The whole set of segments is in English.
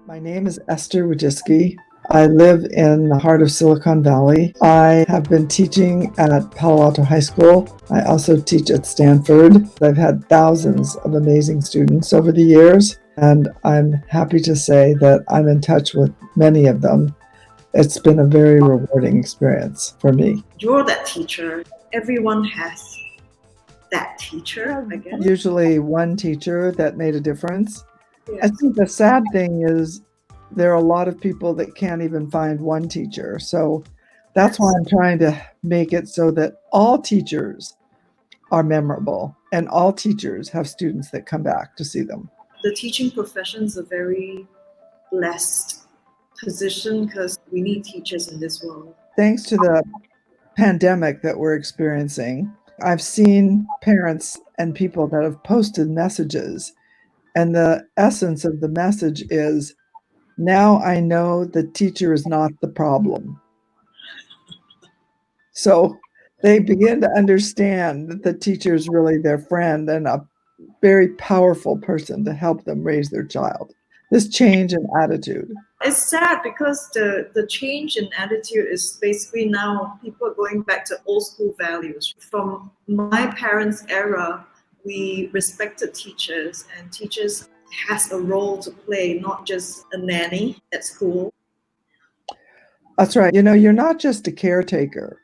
My name is Esther Wojcicki. I live in the heart of Silicon Valley. I have been teaching at Palo Alto High School. I also teach at Stanford. I've had thousands of amazing students over the years, and I'm happy to say that I'm in touch with many of them. It's been a very rewarding experience for me. You're that teacher. Everyone has that teacher, I guess. Usually one teacher that made a difference. Yes. I think the sad thing is there are a lot of people that can't even find one teacher. So that's why I'm trying to make it so that all teachers are memorable and all teachers have students that come back to see them. The teaching profession is a very blessed position because we need teachers in this world. Thanks to the pandemic that we're experiencing, I've seen parents and people that have posted messages, and the essence of the message is, now I know the teacher is not the problem. So they begin to understand that the teacher is really their friend and a very powerful person to help them raise their child. This change in attitude. It's sad because the change in attitude is basically now people are going back to old school values. From my parents' era, we respected teachers, and teachers has a role to play, not just a nanny at school. That's right. You know, you're not just a caretaker.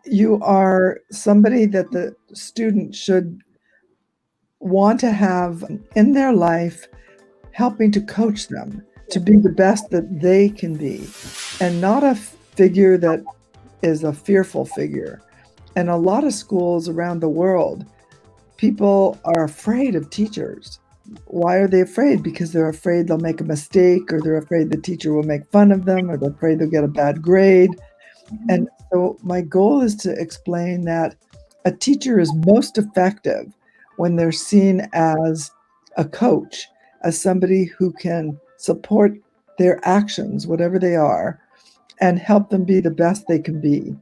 You are somebody that the student should want to have in their life, helping to coach them to be the best that they can be, and not a figure that is a fearful figure. And a lot of schools around the world, people are afraid of teachers. Why are they afraid? Because they're afraid they'll make a mistake, or they're afraid the teacher will make fun of them, or they're afraid they'll get a bad grade. And so my goal is to explain that a teacher is most effective when they're seen as a coach, as somebody who can support their actions, whatever they are, and help them be the best they can be,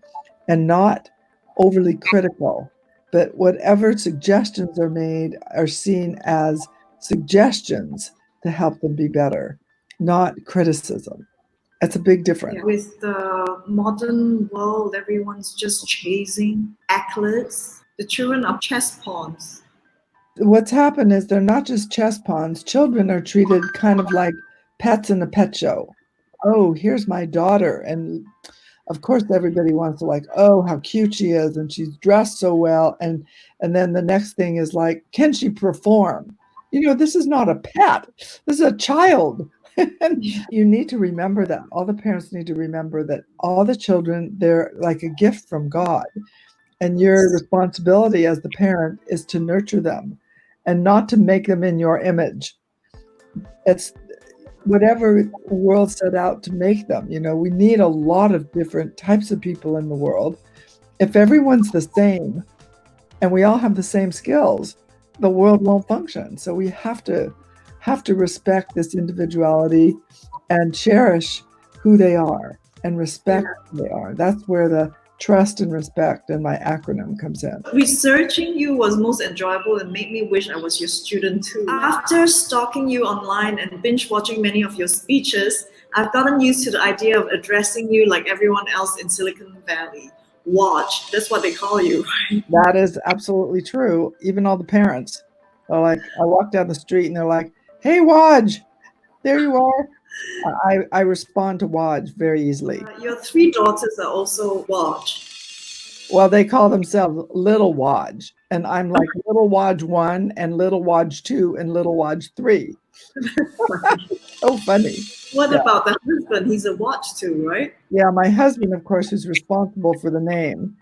and not overly critical. But whatever suggestions are made are seen as suggestions to help them be better, not criticism. That's a big difference. With the modern world, everyone's just chasing accolades. The children are chess pawns. What's happened is they're not just chess pawns. Children are treated kind of like pets in a pet show. Oh, here's my daughter. And of course, everybody wants to oh, how cute she is. And she's dressed so well. And then the next thing is can she perform? You know, this is not a pet. This is a child. And you need to remember that. All the parents need to remember that all the children, they're like a gift from God. And your responsibility as the parent is to nurture them and not to make them in your image. It's whatever the world set out to make them. You know, we need a lot of different types of people in the world. If everyone's the same and we all have the same skills, the world won't function. So we have to respect this individuality and cherish who they are and respect who they are. That's where the trust and respect and my acronym comes in. Researching you was most enjoyable and made me wish I was your student too. After stalking you online and binge watching many of your speeches, I've gotten used to the idea of addressing you like everyone else in Silicon Valley. Woj, that's what they call you, right? That is absolutely true. Even all the parents are I walk down the street and they're like, hey, Woj, there you are. I respond to Woj very easily. Your 3 daughters are also Woj. Well, they call themselves Little Woj, and I'm like Little Woj 1 and Little Woj 2 and Little Woj 3. So funny. What about the husband? He's a Woj too, right? Yeah, my husband, of course, is responsible for the name.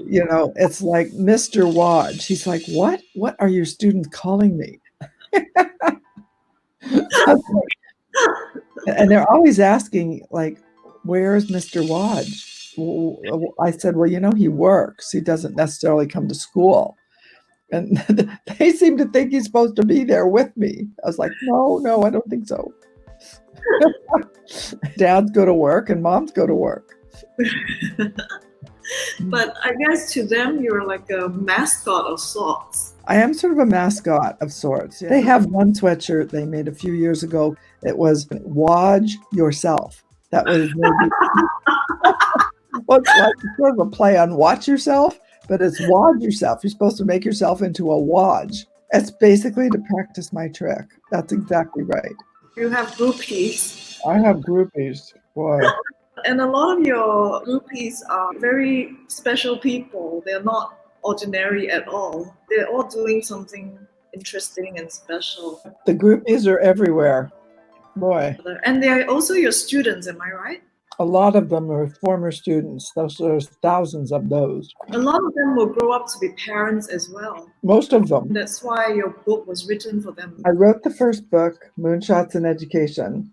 You know, it's like Mr. Woj. He's like, what? What are your students calling me? And they're always asking, where's Mr. Woj? I said, well, you know, he works. He doesn't necessarily come to school. And they seem to think he's supposed to be there with me. I was like, no, I don't think so. Dads go to work and moms go to work. But I guess to them, you're like a mascot of sorts. I am sort of a mascot of sorts. They have one sweatshirt they made a few years ago. It was Woj yourself. That was maybe looks like sort of a play on watch yourself, but it's Woj yourself. You're supposed to make yourself into a Woj. It's basically to practice my trick. That's exactly right. You have groupies. I have groupies. Boy. And a lot of your groupies are very special people. They're not ordinary at all. They're all doing something interesting and special. The groupies are everywhere. Boy. And they're also your students, am I right? A lot of them are former students. There's thousands of those. A lot of them will grow up to be parents as well. Most of them. That's why your book was written for them. I wrote the first book, Moonshots in Education,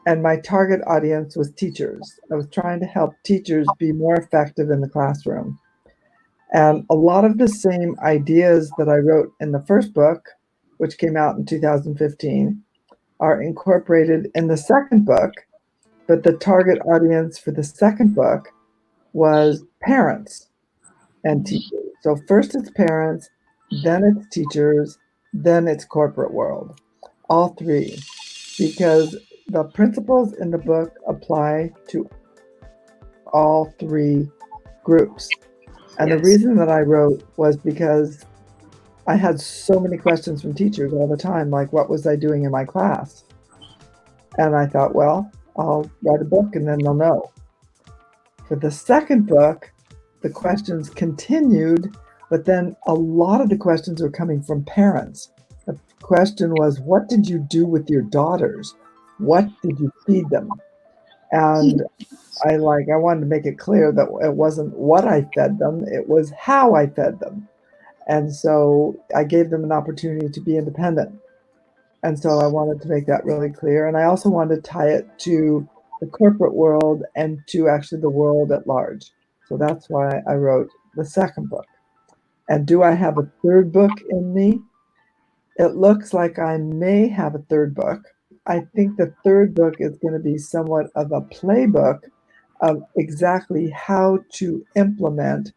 and my target audience was teachers. I was trying to help teachers be more effective in the classroom. And a lot of the same ideas that I wrote in the first book, which came out in 2015, are incorporated in the second book, but the target audience for the second book was parents and teachers. So first it's parents, then it's teachers, then it's corporate world, all three, because the principles in the book apply to all three groups. And the reason that I wrote was because I had so many questions from teachers all the time, like what was I doing in my class? And I thought, well, I'll write a book and then they'll know. For the second book, the questions continued, but then a lot of the questions were coming from parents. The question was, what did you do with your daughters? What did you feed them? And I wanted to make it clear that it wasn't what I fed them, it was how I fed them. And so I gave them an opportunity to be independent. And so I wanted to make that really clear. And I also wanted to tie it to the corporate world and to actually the world at large. So that's why I wrote the second book. And do I have a third book in me? It looks like I may have a third book. I think the third book is going to be somewhat of a playbook of exactly how to implement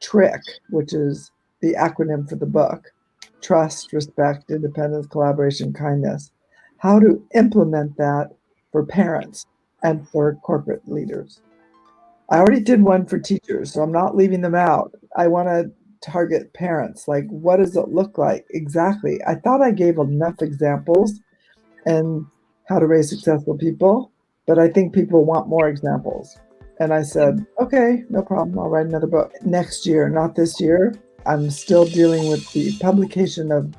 TRIC, which is the acronym for the book: trust, respect, independence, collaboration, kindness. How to implement that for parents and for corporate leaders. I already did one for teachers, so I'm not leaving them out. I want to target parents. Like, what does it look like exactly? I thought I gave enough examples and how to raise successful people, but I think people want more examples. And I said, okay, no problem. I'll write another book next year, not this year. I'm still dealing with the publication of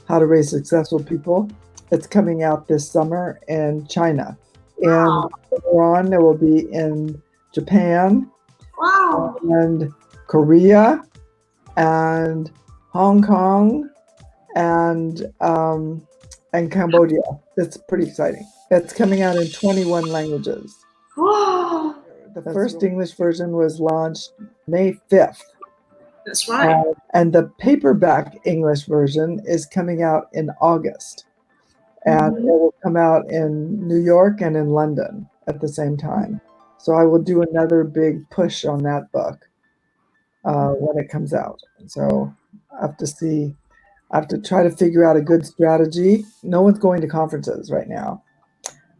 How to Raise Successful People. It's coming out this summer in China. And later on, it will be in Japan, and Korea, and Hong Kong, and Cambodia. It's pretty exciting. It's coming out in 21 languages. The first English version was launched May 5th. That's right. And the paperback English version is coming out in August. And it will come out in New York and in London at the same time. So I will do another big push on that book when it comes out. So I have to see. I have to try to figure out a good strategy. No one's going to conferences right now.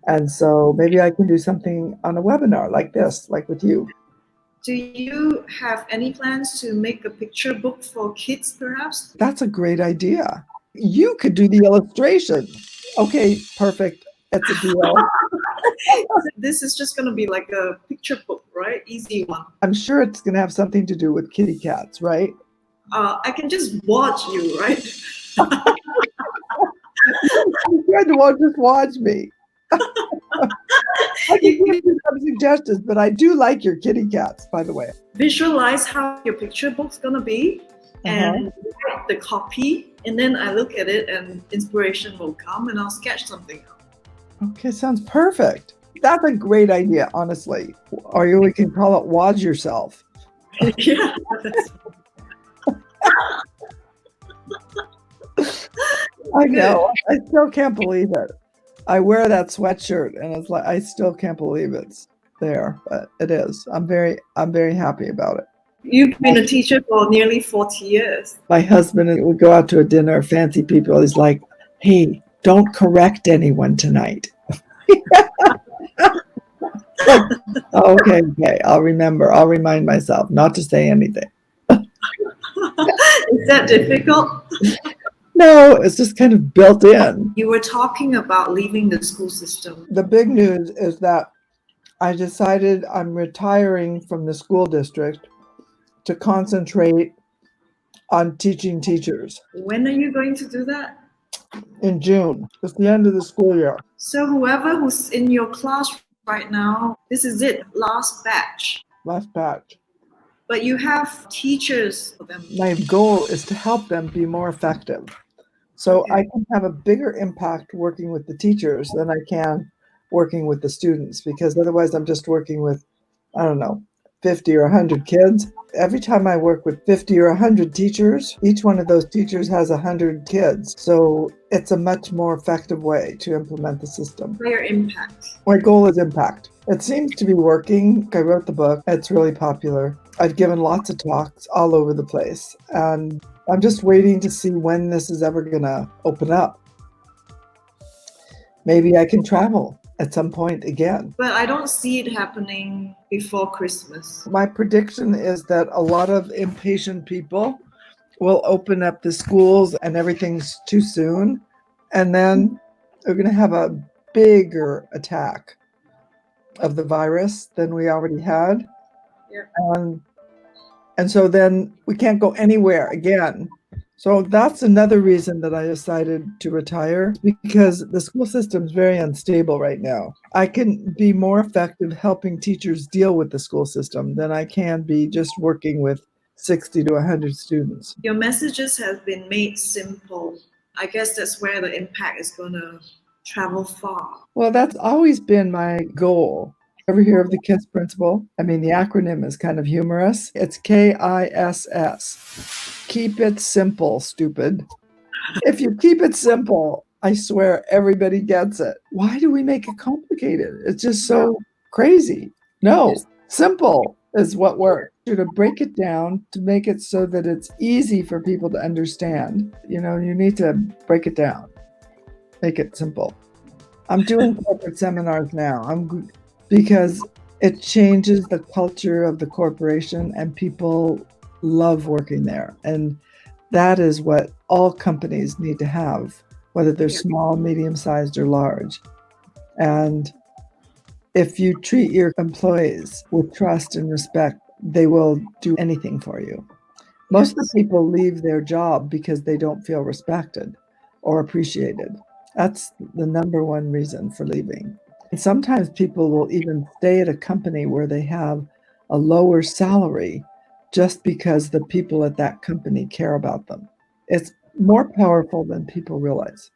And so maybe I can do something on a webinar like this, like with you. Do you have any plans to make a picture book for kids, perhaps? That's a great idea. You could do the illustration. Okay, perfect. That's a deal. This is just going to be like a picture book, right? Easy one. I'm sure it's going to have something to do with kitty cats, right? I can just watch you, right? You tried to just watch me. I can give you some suggestions, but I do like your kitty cats, by the way. Visualize how your picture book's gonna be and write the copy, and then I look at it and inspiration will come and I'll sketch something out. Okay, sounds perfect. That's a great idea, honestly. Or we can call it Woj Yourself. Yeah. I know. I still can't believe it. I wear that sweatshirt and it's like, I still can't believe it. there, but it is. I'm very happy about it. You've been a teacher for nearly 40 years. My husband would go out to a dinner, fancy people. He's like, "Hey, don't correct anyone tonight." Like, oh, okay, I'll remember. I'll remind myself not to say anything. Is that difficult? No, it's just kind of built in. You were talking about leaving the school system. The big news is that I decided I'm retiring from the school district to concentrate on teaching teachers. When are you going to do that? In June. It's the end of the school year. So whoever who's in your class right now, this is it, last batch. Last batch. But you have teachers for them. My goal is to help them be more effective. So Okay. I can have a bigger impact working with the teachers than I can working with the students, because otherwise I'm just working with, I don't know, 50 or 100 kids. Every time I work with 50 or 100 teachers, each one of those teachers has 100 kids. So it's a much more effective way to implement the system. Higher impact. My goal is impact. It seems to be working. I wrote the book. It's really popular. I've given lots of talks all over the place, and I'm just waiting to see when this is ever going to open up. Maybe I can travel at some point again. But I don't see it happening before Christmas. My prediction is that a lot of impatient people will open up the schools and everything's too soon. And then we're going to have a bigger attack of the virus than we already had. Yeah. And so then we can't go anywhere again. So that's another reason that I decided to retire, because the school system is very unstable right now. I can be more effective helping teachers deal with the school system than I can be just working with 60 to 100 students. Your messages have been made simple. I guess that's where the impact is going to travel far. Well, that's always been my goal. Ever hear of the KISS principle? I mean, the acronym is kind of humorous. It's KISS. Keep it simple, stupid. If you keep it simple, I swear everybody gets it. Why do we make it complicated? It's just so crazy. No, simple is what works. To break it down, to make it so that it's easy for people to understand. You need to break it down, make it simple. I'm doing corporate seminars now. Because it changes the culture of the corporation, and people love working there. And that is what all companies need to have, whether they're small, medium-sized, or large. And if you treat your employees with trust and respect, they will do anything for you. Most of the people leave their job because they don't feel respected or appreciated. That's the number one reason for leaving. And sometimes people will even stay at a company where they have a lower salary just because the people at that company care about them. It's more powerful than people realize.